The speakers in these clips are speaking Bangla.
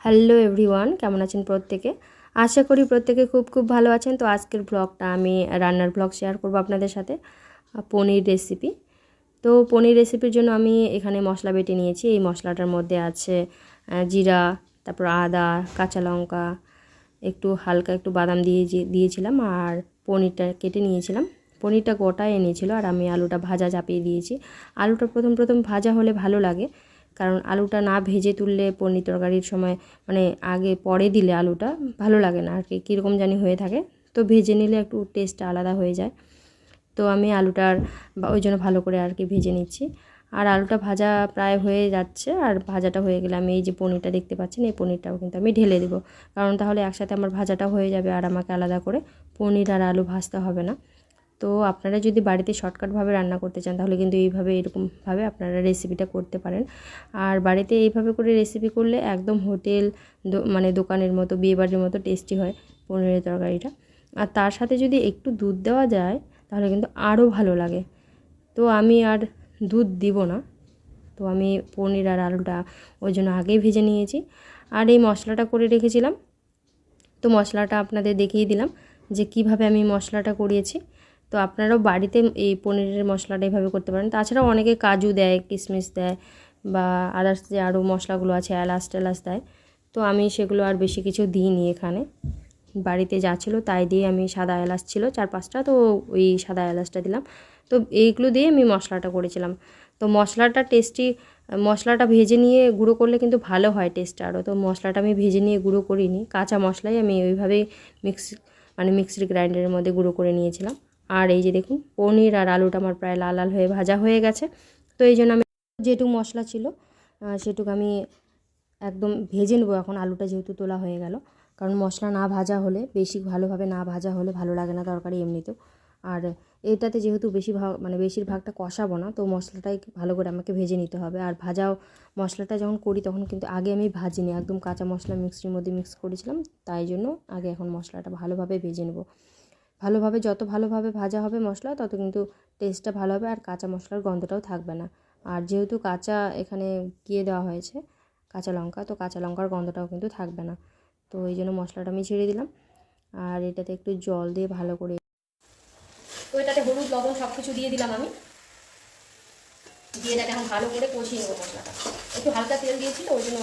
হ্যালো এভরিওয়ান, কেমন আছেন প্রত্যেকে? আশা করি প্রত্যেকে খুব খুব ভালো আছেন। তো আজকের ব্লগটা আমি রান্নার ব্লগ শেয়ার করব আপনাদের সাথে, পনির রেসিপি। তো পনির রেসিপির জন্য আমি এখানে মশলা বেটে নিয়েছি। এই মশলাটার মধ্যে আছে জিরা, তারপর আদা, কাঁচা লঙ্কা, একটু হালকা একটু বাদাম দিয়েছিলাম, আর পনিরটা কেটে নিয়েছিলাম। পনিরটা গোটা এনেছিল, আর আমি আলুটা ভাজা চাপিয়ে দিয়েছি। আলুটা প্রথম ভাজা হলে ভালো লাগে, কারণ আলুটা না ভেজে তুললে পনির তরকারির সময় মানে আগে পরে দিলে আলুটা ভালো লাগে না আর কি, কীরকম জানি হয়ে থাকে। তো ভেজে নিলে একটু টেস্টটা আলাদা হয়ে যায়। তো আমি আলুটার ওই জন্য ভালো করে আর কি ভেজে নিচ্ছি। আর আলুটা ভাজা প্রায় হয়ে যাচ্ছে, আর ভাজাটা হয়ে গেলে আমি এই যে পনিরটা দেখতে পাচ্ছেন, এই পনিরটাও কিন্তু আমি ঢেলে দেবো, কারণ তাহলে একসাথে আমার ভাজাটা হয়ে যাবে আর আমাকে আলাদা করে পনির আর আলু ভাজতে হবে না। তো আপনারা যদি বাড়িতে শর্টকাটভাবে রান্না করতে চান, তাহলে কিন্তু এইভাবে এরকমভাবে আপনারা রেসিপিটা করতে পারেন। আর বাড়িতে এইভাবে করে রেসিপি করলে একদম হোটেল মানে দোকানের মতো, বিয়েবাড়ির মতো টেস্টি হয় পনিরের তরকারিটা। আর তার সাথে যদি একটু দুধ দেওয়া যায় তাহলে কিন্তু আরও ভালো লাগে। তো আমি আর দুধ দিব না, তো আমি পনির আর আলুটা ওই জন্য আগেই ভেজে নিয়েছি। আর এই মশলাটা করে রেখেছিলাম, তো মশলাটা আপনাদের দেখিয়ে দিলাম যে কিভাবে আমি মশলাটা করিয়েছি। তো আপনারাও বাড়িতে এই পনিরের মশলাটা এইভাবে করতে পারেন। তাছাড়াও অনেকে কাজু দেয়, কিশমিশ দেয়, বা আদার্স যে আরও মশলাগুলো আছে, এলাচ টেলাচ দেয়। তো আমি সেগুলো আর বেশি কিছু দিইনি এখানে। বাড়িতে যা ছিল তাই দিয়ে, আমি সাদা এলাচ ছিল 4-5টা, তো ওই সাদা এলাচটা দিলাম। তো এইগুলো দিয়ে আমি মশলাটা করেছিলাম। তো মশলাটা ভেজে নিয়ে গুঁড়ো করলে কিন্তু ভালো হয় টেস্টটা আরও। তো মশলাটা আমি ভেজে নিয়ে গুঁড়ো করিনি, কাঁচা মশলাই আমি ওইভাবেই মিক্সির গ্রাইন্ডারের মধ্যে গুঁড়ো করে নিয়েছিলাম। আর এই যে দেখুন, পনির আর আলুটা আমার প্রায় লাল লাল হয়ে ভাজা হয়ে গেছে। তো এই জন্য আমি যেটুকু মশলা ছিল সেটুকু আমি একদম ভেজে নেবো এখন, আলুটা যেহেতু তোলা হয়ে গেল। কারণ মশলা না ভাজা হলে, ভালোভাবে না ভাজা হলে ভালো লাগে না তরকারি এমনিতেও। আর এটাতে যেহেতু বেশিরভাগটা কষাবো না, তো মশলাটাই ভালো করে আমাকে ভেজে নিতে হবে। আর মশলাটা যখন করি তখন কিন্তু আগে আমি ভাজিনি, একদম কাঁচা মশলা মিক্সির মধ্যে মিক্স করেছিলাম। তাই জন্য আগে এখন মশলাটা ভালোভাবে ভেজে নেব। যত ভালোভাবে ভাজা হবে মশলা, তত কিন্তু টেস্টটা ভালো হবে, আর কাঁচা মশলার গন্ধটাও থাকবে না। আর যেহেতু কাঁচা এখানে দেওয়া হয়েছে কাঁচা লঙ্কা, তো কাঁচা লঙ্কার গন্ধটাও কিন্তু থাকবে না। তো এই জন্য মশলাটা আমি ছেড়ে দিলাম। আর এটাতে একটু জল দিয়ে ভালো করে, তো এটাতে হলুদ লবণ সব কিছু দিয়ে দিলাম আমি। দিয়ে এটাকে এখন ভালো করে কষিয়ে নেবো মশলাটা। একটু হালকা তেল দিয়েছি, তো ওই জন্য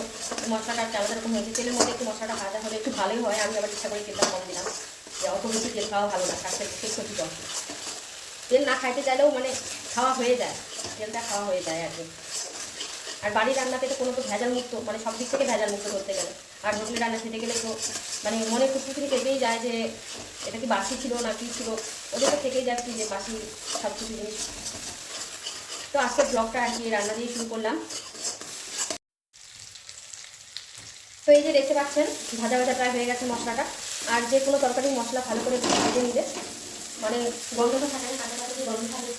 মশলাটা আলাদা রকম হয়েছে। তেলের মধ্যে একটু মশলাটা ভাজা হলে একটু ভালোই হয়। আমি আবার ইচ্ছা করে তেলটা কম দিলাম, যে অত বেশি তেল খাওয়া ভালো না, স্বাস্থ্যের ক্ষতি করে। তেল না খাইতে চাইলেও খাওয়া হয়ে যায়, তেলটা খাওয়া হয়ে যায় আর কি। আর বাড়ির রান্নাতে তো কোনো তো ভেজাল মুক্ত, সব দিক থেকে ভেজাল মুক্ত করতে গেলে। আর হোটেলের রান্না খেতে গেলে তো মনে খুঁতখুঁতি থেকেই যায় যে এটা কি বাসি ছিল না কি ছিল, ওদের তো থেকেই যাচ্ছি যে বাসি সব কিছু জিনিস। তো আজকের ব্লগটা আর কি রান্না দিয়ে শুরু করলাম। তো এই যে দেখতে পাচ্ছেন, ভাজা প্রায় হয়ে গেছে মশলাটা। আর যে কোনো তরকারি মশলা ভালো করে ভেজে নিলে গন্ধটা থাকে না, কাঁচা কাঁচা যে গন্ধ থাকে,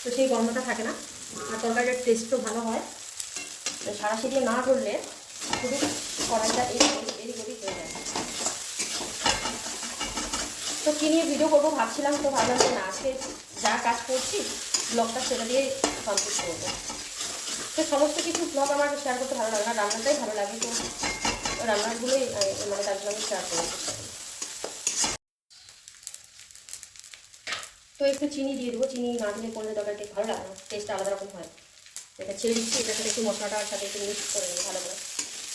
তো সেই গন্ধটা থাকে না। আর তরকারিটার টেস্টও ভালো হয়। সারাশি দিয়ে না করলে খুবই কড়াইটা এদিক ওদিক হয়ে যায়। তো কী নিয়ে ভিডিও করবো ভাবছিলাম, তো ভাবলাম যে না, আজকে যা কাজ করছি ব্লগটা সেটা দিয়ে কমপ্লিট করবো। তো সমস্ত কিছু ব্লগ আমার শেয়ার করতে ভালো লাগে না, রান্নাটাই ভালো লাগে। তো রান্নাগুলোই তার জন্য আমি শেয়ার করবো। তো একটু চিনি দিয়ে দেবো, চিনি না দিলে পনিরের তরকারিটা ভালো লাগে না, টেস্টটা আলাদা রকম হয়। এটা ছেড়ে দিচ্ছি, এটার সাথে একটু মশলাটার সাথে একটু মিক্স করে নেবো ভালো করে।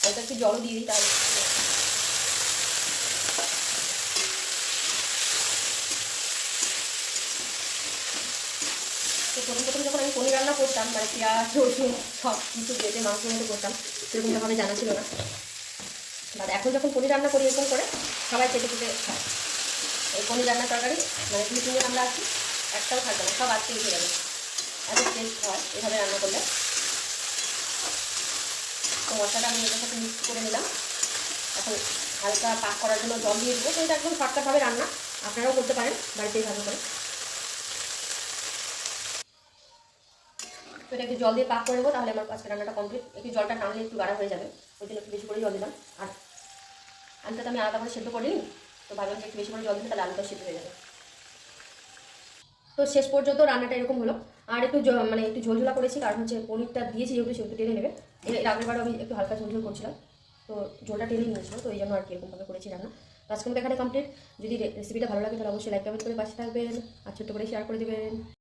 হালকা একটু জলও দিয়ে দিই তাহলে। তো প্রথম যখন আমি পনির রান্না করতাম, পেঁয়াজ রসুন সব কিছু বেটে মাংসের মধ্যে করতাম, সেরকমভাবে জানা ছিল না। বাট এখন যখন পনির রান্না করি এরকম করে, সবাই চেটে খায়। এই পনির রান্নার তরকারি 2-3 আমরা আছি, একটাও থাকবে না, সব আজকে উঠে যাবে। এত টেস্ট হয় এভাবে রান্না করলে। তো মশলাটা আমি এটার সাথে মিক্স করে নিলাম। এখন হালকা পাক করার জন্য জল দিয়ে দেবো। তো এটা একদম শর্টকাটভাবে রান্না, আপনারাও করতে পারেন বাড়িতে এইভাবে করে। তো এটা একটু জল দিয়ে পাক করে নেবো, তাহলে আমার আজকে রান্নাটা কমপ্লিট। একটু জলটা টানলে একটু গাঢ় হয়ে যাবে, ওই জন্য একটু বেশি করে জল দিলাম। আর আলুটা তো আমি আলাদা করে সেদ্ধ করিনি, তো ভাবলাম যে একটু বেশি করে জল দিলে তাহলে আলুটা সেদ্ধ হয়ে যাবে। তো শেষ পর্যন্ত রান্নাটা এরকম হলো। আর একটু একটু ঝোলঝোলা করেছি, কারণ হচ্ছে পনিরটা দিয়েছি যেহেতু সেহেতু টেনে নেবে। এর আগের বারও আমি একটু হালকা ঝোলঝোল করছিলাম, তো ঝোলটা টেনে নিয়েছিল, তো এই জন্য আর কি এরকমভাবে করেছি রান্না। তো আজকের মতো এখানে কমপ্লিট। যদি রেসিপিটা ভালো লাগে তাহলে অবশ্যই লাইক কমেন্ট করে পাশে থাকবেন আর ছোট্ট করে শেয়ার করে দেবেন।